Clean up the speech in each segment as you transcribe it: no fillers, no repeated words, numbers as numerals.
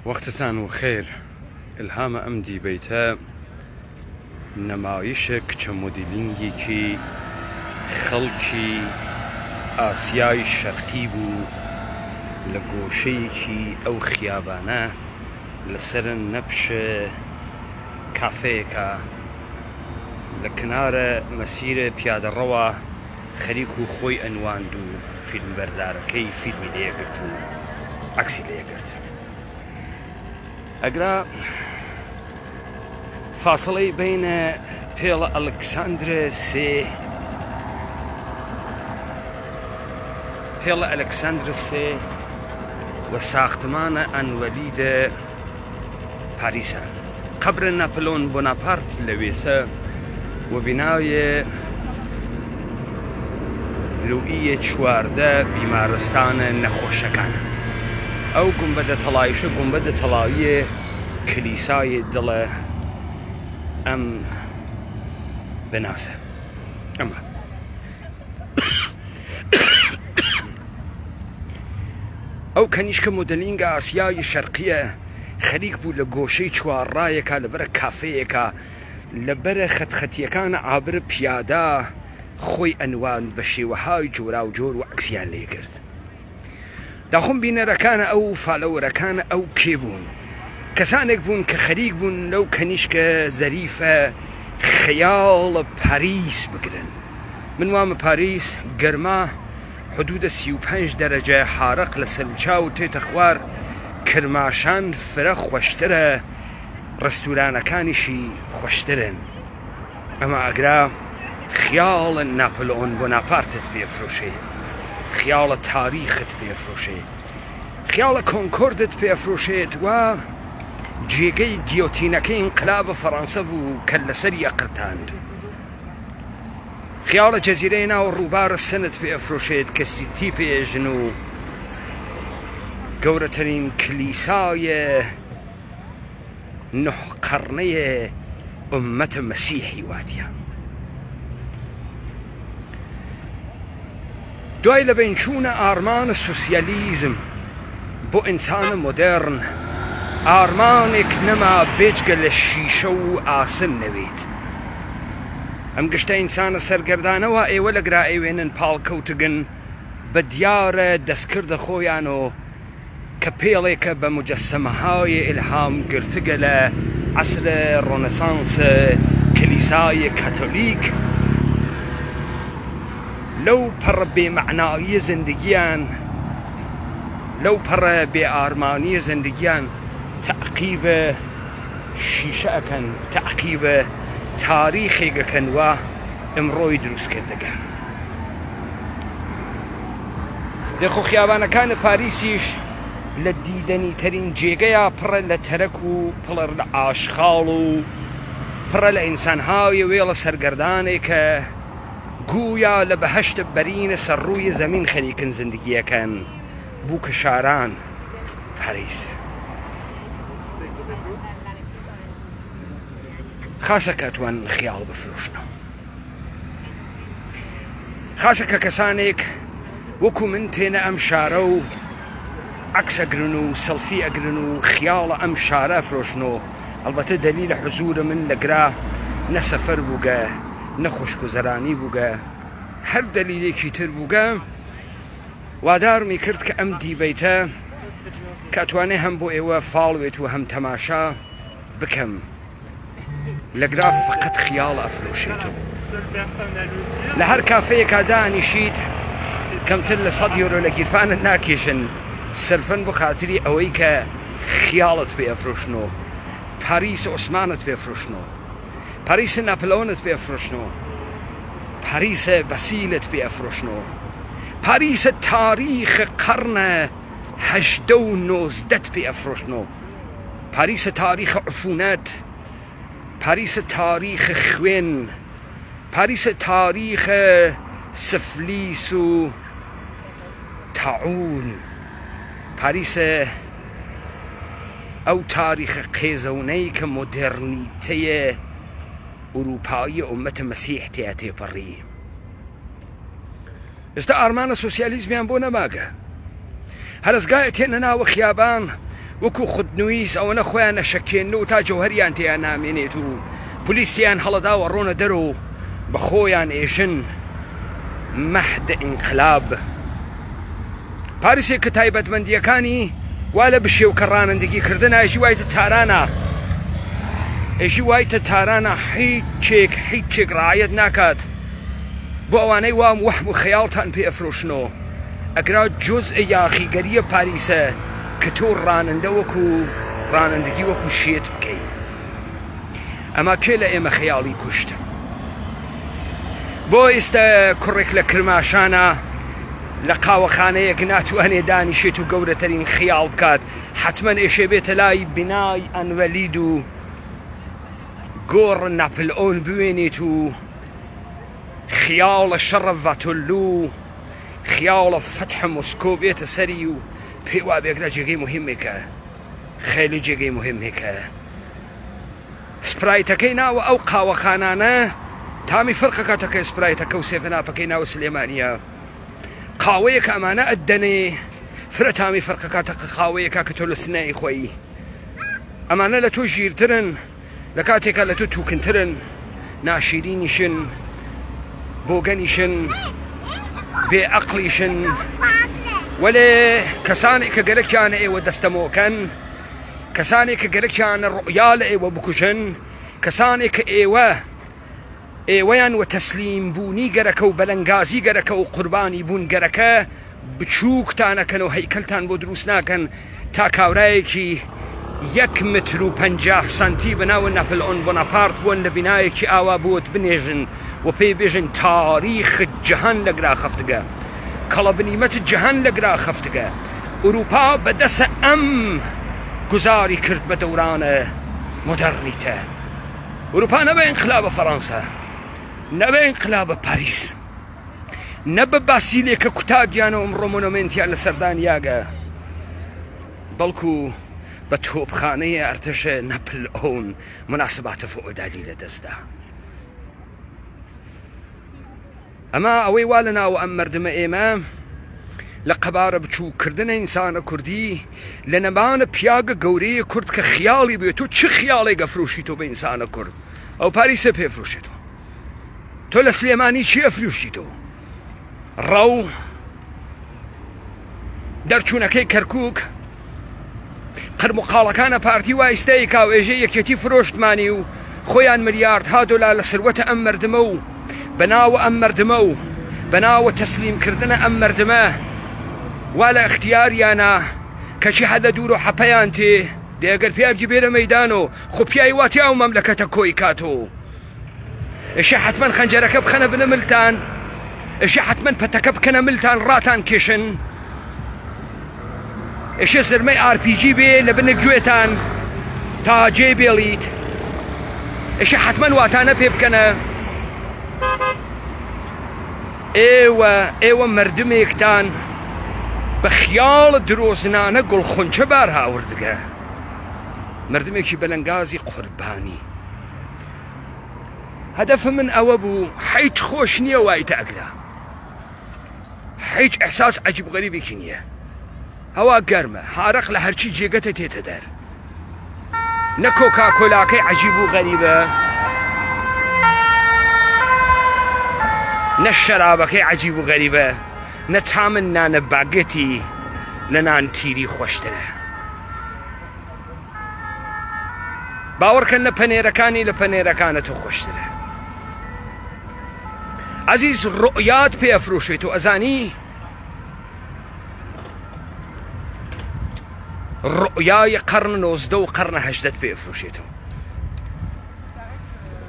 وەختتان و خێر ئیلهامە ئەم دیبەیتە نەمایشێک کچە مۆدیلینگێکی خەڵکی ئاسیای شەرقی بوو لە گۆشەیەکی ئەو خیابانە لەسەر نەپشە کافەیەکە لە کنارە مەسیرە پیادەڕەوە خەریک و خۆی ئەنواند و فیلمبەردارەکەی فیلمی لێگرت و عەکسی لێگرت. ئەگرا فاصلەی بینە پێڵە ئەلکساندرە سێ و ساختمانە ئەنوەلیدە پاریسە قبرە ناپلۆن بۆناپارت لەوێسە و بیناویە لوئیە چواردە بیمارستانە نەخۆشەکانە. ئەو گومبەدە تەڵایشە گومبەدە تەڵاویە کلیسای دڵە ئەم بناسە. ئەمە ئەو کەنیشکە مۆدەلینگە ئاسیای شەرقیە خەریک بوو لە گۆشەی چوارڕایەکە لەبەرە کافەیەکە لەبەرە خەتخەتیەکانە ئابرە پیادا خۆی ئەنواند بە شێوەهای جۆرا و جۆر و عەکسیان لێگرت. داخۆم بینەرەکانە ئەو فالەوەرەکانە ئەو کێ بوون؟ کەسانێک بوون کە خەریک بوون لەو کەنیشکە زەریفە خەیاڵە پاریس بگرن. من وامە پاریس گەرما حدودە 35 دەرەجە حارەق لە سەرچاو تێتە خوار، کرماشان فرە خۆشترە، ڕستورانەکانیشی خۆشترن. ئەمە ئەگرا خیاڵە ناپلۆن بۆناپارتت پێفرۆشێ، خیاڵە تاریخت پێفرۆشێ، خیاڵە کۆنکۆردت پێفرۆشێت و جێگەی گیۆتینەکەی ئینقلابە فەڕەنسە بوو کە لەسەری ئەقرتاند. خیاڵە جەزیرەی ناو ڕووبارە سنت پێفرۆشێت کە سیتی پێژن و گەورەترین کلیسایە نۆح قەڕنەیە ئوممەتە مەسیحی واتیە. دوای لە بینچوونە ئارمانە سوسیالیزم بۆ ئینسانە مۆدێڕن ئارمانێک نەما بێجگە لە شیشە و ئاسن نەوێت. ئەم گشتە ئینسانە سەرگەردانەوە ئێوە لەگرا ئێوێنن پاڵکەوتگن بە دیارە دەستکردە خۆیانەوە کە پێڵێکە بە مجەسەمەهای ئیلهام گرتگە لە عەسرە ڕۆنەسانسە کلیسای کاتۆلیک. لەو پەڕە بێمەعناییە زندگیان، لەو پەڕە بێئارمانیە زندگیان تەعقیبە شیشە ئەکەن، تەعقیبە تاریخێکەکەن و ئەمڕۆی دروستکردەکەن. دەخۆ خیابانەکانە پاریسیش لە دیدەنی تەرین جێگەیە پڕە لە تەرەک و پڵەر لە ئاشخاڵ و پڕە لە ئینسانهاوی وێڵە سەرگەردانێکە گویا لە بەهەشتە بەرینە سەرڕووی زەمین خەریکن زندگیەکەن بوو کە شاران پاریس. خاسە کە ئەتوان خیاڵ بفرۆشنەوە، خاسە کە کەسانێک وەکو من تێنە ئەم شارە و عەکس ئەگرن و سەڵفی ئەگرن و خیاڵە ئەم شارە فرۆشنەوە. ئەڵبەتە دەلیلە حزورە من لەگرا نە سەفەر بووگە نە خۆشگوزەرانی بووگە هەر دەلیلێکی تر بووگە وادارمی کرد کە ئەم دیبەیتە کاتوانێ هەم بۆ ئێوە فاڵوێت و هەم تەماشا بکەم لەگرا فقط خیاڵ ئەفرۆشێتەوە. لە هەر کافەیەکا دانیشیت کەمتر لە 100 یۆرۆ لە گیرفانت ناکێشن سەرفەن بۆ خاتری ئەوەی کە خیاڵت پێ ئەفرۆشنەوە، پاریس عوسمانت پێ ئەفرۆشنەوە، پاریسە ناپلۆنت پێ ئەفرۆشنەوە، پاریسە بەسیلت پێ ئەفرۆشنەوە، پاریسە تاریخە قەڕنە 18 و 19 پێ ئەفرۆشنەوە، پاریسە تاریخە عفونەت، پاریسە تاریخە خوێن، پاریسە تاریخە سفلیس و تاعون، پاریسە ئەو تاریخە قێزەونەی کە مۆدێرنیتەیە ئوروپایی ئومەتە مەسیح تێیا تێپەڕی. ئێستا ئارمانە سۆسیالیزمیان بۆ نەماگە، هەرزگایە تێنە ناوە خیابان وەکو خودنویس ئەوەنە خۆیان نەشەکێن و تا جەوهەریان تێیان نامێنێت و پلیسیان هەڵەداوە ڕۆنە دەرەوە بە خۆیان ئێژن مەحد ئینقلاب. پاریسێک کە تایبەتمەندیەکانی وا لە بشێو کە ڕانندگیکردن ئەژی وایتە تارانە، ئێژی وایتە تارانە، هیچێک ڕعایەت ناکات بۆ ئەوانەی وام وەحم و خەیاڵتان پێ ئەفرۆشنەوە. ئەگرا جۆزئە یاخیگەریە پاریسە کە تۆ ڕانندە وەکو ڕانندگی وەکو شێت بکەیت. ئەما کێ لە ئێمە خەیاڵی کوشت؟ بۆ ئێستا کوڕێک لە کرماشانە لە قاوەخانەیەک ناتوانێ دانیشێت و گەورەترین خیاڵ بکات، حتمما ئێشێ بێتە لای بینای ئەنڤەلید و گۆڕ ناپلئۆن بوێنێت و خیاڵە شەڕە ڤاتۆلو، خیاڵە فەتح مۆسکۆ بێتە سەری و پێی وا بێکرا جێگەی مهمێکە، خێلی جێگەی مهمێکە. سپرایتەکەی ناوە ئەو قاوەخانانە تامی فەرقەکاتەکە سپرایتەکە و سێڤەناپەکەی ناوە سلێمانیە. قاوەیەک ئەمانە ئەدەنێ فرە تامی فەرقەکاتەکە قاوەیەکە کە تۆ لە سنایی خۆی. ئەمانە لە تۆ ژیرترن، لە کاتێکە لە تۆ تووکنترن، ناشیرینیشن، بۆگەنیشن، بێعەقلیشن. وەلێ کەسانێک کە گەرەکیانە ئێوە دەستەمۆکەن، کەسانێک کە گەرەکیانە ڕوئیا لە ئێوە بکوژن، کەسانێک کە ئێوەیان وە تەسلیم بوونی گەرەکە و بەلەنگازی گەرەکە و قوربانی بوون گەرەکە بچووکتانەکەن و هەیکەلتان بۆ دروست ناکەن تا کاورایەکی 1 متر و 50 سانتی بەناوە ناپلئۆن بۆناپارت بوون لە بینایەکی ئاوا بۆت بنێژن و پێی بێژن تاریخ جەهان لەگرا خەفتگە، کەڵە بنیمەت جەهان لەگرا خەفتگە. ئوروپا بەدەسە ئەم گوزاری کرد بە دەورانە مۆدەرنیتە. ئوروپا نەبە ئینقلابە فەڕەنسا، نەبە ئینقلابە پاریس، نە بە باسیلێکە کوتاگیانە و ئەمڕۆ مۆنۆمێنتیان لە سەردانیاگە، بەڵکو بە تۆپخانەیە ئەرتەشە ناپلئۆن مناسباتە فۆئۆدالی لەدەستدا. ئەما ئەوەی وا لە ناو ئەم مەردمە ئێمە لە قەبارە بچووکردنە ئینسانە کوردی لە نەمانە پیاگە گەورەیە کورد کە خیاڵی بێت و چ خیاڵێک ئەفرۆشی تۆ بە ئینسانە کورد؟ ئەو پاریسە پێفرۆشێتەوە. تۆ لە سلێمانی چی ئەفرۆشی تۆ؟ ڕەو، دەرچوونەکەی کەرکووک، قەرموقاڵەکانە پارتی وایستەی کاوێژە یەکێتی فرۆشتمانی و خۆیان ملیاردها دۆلار لە سروەتە ئەم مەردمە و بەناوە ئەم مەردمە و بەناوە تەسلیمکردنە ئەم مەردمە وا لە ئەختیاریانە کەچی هەدە دوور و حەپەیان تێ دێگەر پیاگی بێرە مەیدان و خۆ پیاوی واتی ئەو مەملەکەتە کۆی کاتۆ. ئێشە حتمەن خەنجەرەکە بخەنە بنە ملتان، ئێشە حتمەن پەتەکە بکەنە ملتان ڕاتان کێشن، ئێشە سرمەی RPG بێ لە بنە گوێتان تا جێ بێڵیت، ئێشە حتمەن واتانە پێ بکەنە. ئێوە مەردمێکتان بە خیاڵ درۆزنانە گوڵخونچە بار هاوردگە، مەردمێکی بەلەنگازی قوربانی. هەدەف من ئەوە بوو هیچ خۆش نییە وایتە ئەگرا، هیچ ئەحساس عەجیب غەریبێکی نییە، هەوا گەرمە، هارەق لە هەرچی جێگەتە تێتە دەر، نە کۆکاکۆلاکەی عەجیب و غەریبە، نە شەرابەکەی عەجیب و غەریبە، نە تامن نانە باگەتی لە نان تیری خۆشترە. باوەڕکەن نە پەنێرەکانی لە پەنێرەکانە تۆ خۆشترە. عەزیز ڕۆیات پێ ئەفرۆشێت و ئەزانی ڕۆیای قەرن 19 و قەرنە 18 پێ ئەفرۆشێتەوە.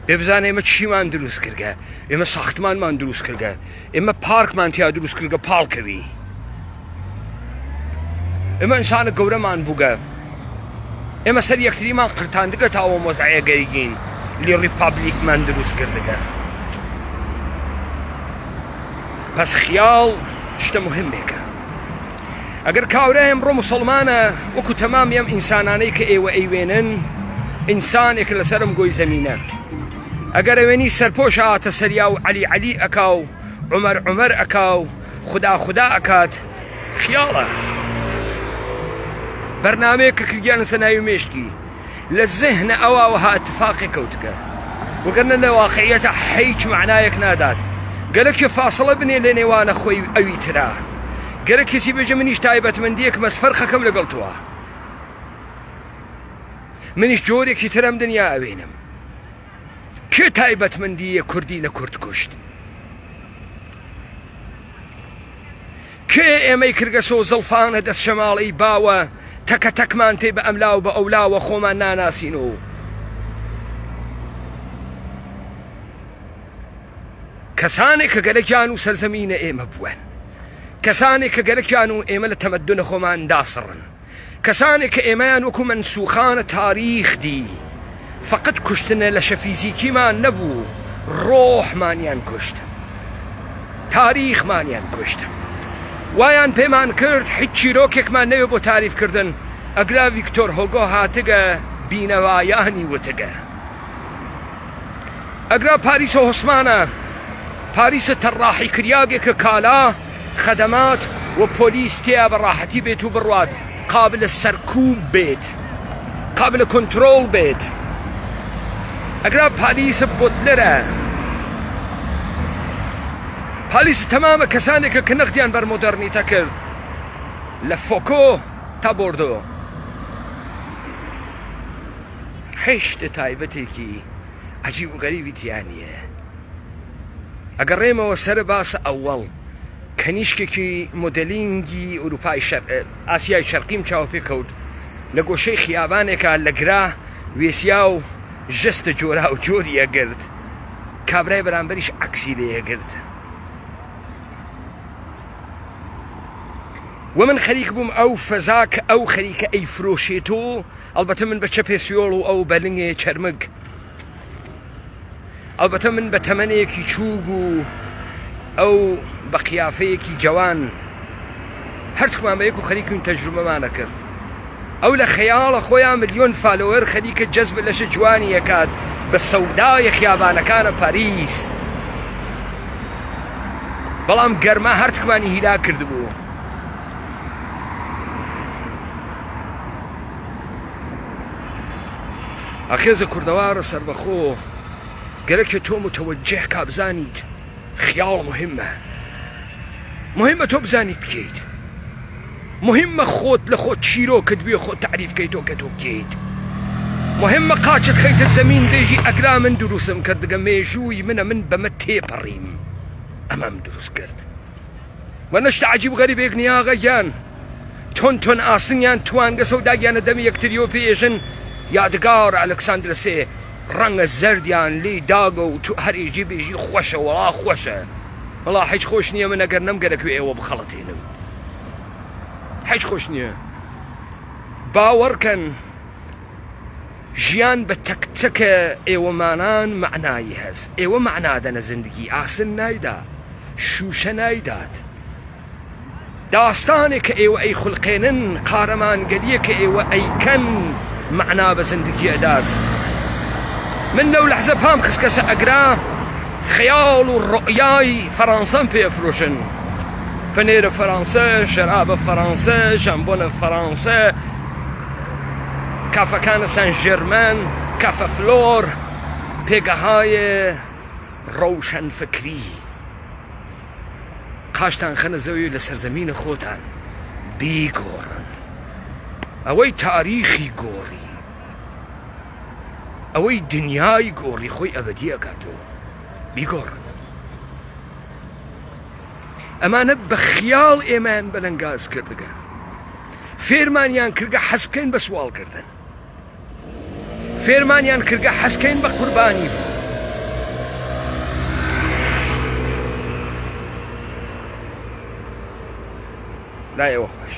پێ بزانە ئێمە چیمان دروست کردگە، ئێمە ساختمانمان دروست کردگە، ئێمە پارکمان تیا دروست کردگە پاڵکەوی، ئێمە ئینسانە گەورەمان بووگە، ئێمە سەر یەکتریمان قرتاندگە تاوە مۆزایە گەیگین لی ریپابلیکمان دروست کردگە. پس خیاڵ شتە مهمێکە. ئەگەر کاورە ئەمڕۆ موسڵمانە وەکو تەمامی ئەم ئینسانانەی کە ئێوە ئەیوێنن ئینسانێک لەسەرم گۆی زەمینە، ئەگەر ئەوێنی سەرپۆشە هاتە سەریا و عەلی ئەکا و عومەر ئەکا و خدا ئەکات، خیاڵە. بەرنامەیەکە کردیانە سەناوی مێشکی لە زەهنە ئەوەوەها اتفاقی کەوتکە وەگەرنە لە واقعیەتە هیچ معنایەک نادات گەلێکی فاصلە بنێ لە نێوانە خۆی ئەوی ترا گەرە کەسی بێژە منیش تایبەتمەندیەک مەسفەرخەکەم لەگەڵ تووە منیش جۆرێکی ترەم دنیا ئەوێنم کێ تایبەتمەندیە کوردی لە کورد کوشت کێ ئێمەی کردگەسۆ زڵفانە دەست شەماڵی باوە تەکە تەکمان تێ بە ئەملا و بە ئەولاوە خۆمان ناناسینەوە کەسانێک کە گەلێکیان و سەرزەمینە ئێمە بووەن کەسانێک کە گەلێکیان و ئێمە لە تەمەدونە خۆمان داسڕن کەسانێک کە ئێمەیان وەکو منسوخانە تاریخ دی فقط کوشتنە لە شەفیزیکیمان نەبوو ڕۆحمانیان کوشت تاریخمانیان کوشت وایان پێمان کرد هیچ چیرۆکێکمان نەوێ بۆ تاریفکردن ئەگرا ڤیکتۆر هۆگۆ هاتگە بینەوایانی وتگە ئەگرا پاریسە هۆسمانە پاریسە تەڕاحی کریاگێکە کالا خەدەمات و پۆلیس تێیا بەڕاحەتی بێت و بڕوات قابلە سەرکوب بێت قابلە کۆنترۆڵ بێت ئەگرا پالیسە بۆتلەرە پالیس تەمامە کەسانێکە کە نەختیان بەر مۆدەرنیتە کرد لە فۆکۆ تا بۆردۆ هێشتە تایبەتێکی عەجیب و غەریبی تیانە ئەگەڕێمەوە سەر باسە ئەوەڵ کەنیشکێکی مۆدەلینگی ئوروپای ئاسیای شەرقیم چاو پێکەوت لە گۆشەی خیابانێکە لە گرا وێسیا و ژەستە جۆرا و جۆری ئەگرت کابرای بەرامبەریش عەکسی لێەگرت ومن خەریک بووم ئەو فەزا کە ئەو خەریکە ئەیفرۆشێتۆ ئەڵبەتە من بە چەپێ سوێڵ و ئەو بەلنگێ چەرمگ ئەڵبەتە من بە تەمەنێکی چووگ و ئەو بە قیافەیەکی جوان هەرچکمان بە یەک و خەریکون تەجروبەمانە کرد ئەو لە خەیاڵە خۆیان ملیۆن فالۆوەر خەریکە جەزب لەشە جوانی یەکات بە سەودای خیابانەکانە پاریس بەڵام گەرما هەرچکمانی هیلا کردبوو ئەخێزە کوردەوارە سەربەخۆ گەرەکە تۆ متەوەجه کا بزانیت خیاڵ مهمە تۆ بزانیت بکەیت مهمە خۆت لە خۆت چیرۆکت بێ خۆت تعریفکەیتۆ کە تۆ بکەیت مهمە قاچت خەیتە زەمین بێژی ئەگرا من دروستم کردگە مێژووی منە من بەمە تێپەڕیم ئەمەم دروست کرد وەنەشتە عەجیب و غەریبێک نیاغە گیان تۆن ئاسنیان توانگە سەوداگیانە دەمی یەکتریۆ پێژن یادگار ئەلەکساندرە سێ ڕەنگە زەردیان لێ داگە و تو هەریژی بێژی خۆشە وەڵا خۆشە وەڵا هیچ خۆش نییە من ئەگەر نەمگەرەکوێ ئێوە بخەڵەتێنم هیچ خۆش نییە باوەڕکەن ژیان بە تەکتەکە ئێوەمانان معنایی هەست ئێوە معنادەنە زندگی ئاسن نایدا شوشە نایدات داستانێک کە ئێوە ئەی خوڵقێنن قارەمانگەریە کە ئێوە ئەیکەن معنا بە زندگی ئەدات من لەو لەحزە پام خستکەسە ئەگرا خەیاڵ و ڕۆیای فەڕەنسەم پێفرۆشن پەنێرە فەڕەنسە شەرابە فەڕەنسە ژەمبۆنە فەڕەنسە کافەکانە سەن ژێرمەن کافە فلۆر پێگەهای ڕەوشەن فکری قاشتان خەنە زەوی لە سەرزەمینە خۆتان بیگۆڕن ئەوەی تاریخی گۆڕی ئەوەی دنیای گۆڕی خۆی ئەبەدی ئەکاتەوە بیگۆڕن ئەمانە بە خیاڵ ئێمەیان بەلەنگاز کردگە فێرمانیان کردگە حەزکەین بە سوالکردن فێرمانیان کردگە حەزکەین بە قوربانی بوو لای ئەوە خۆش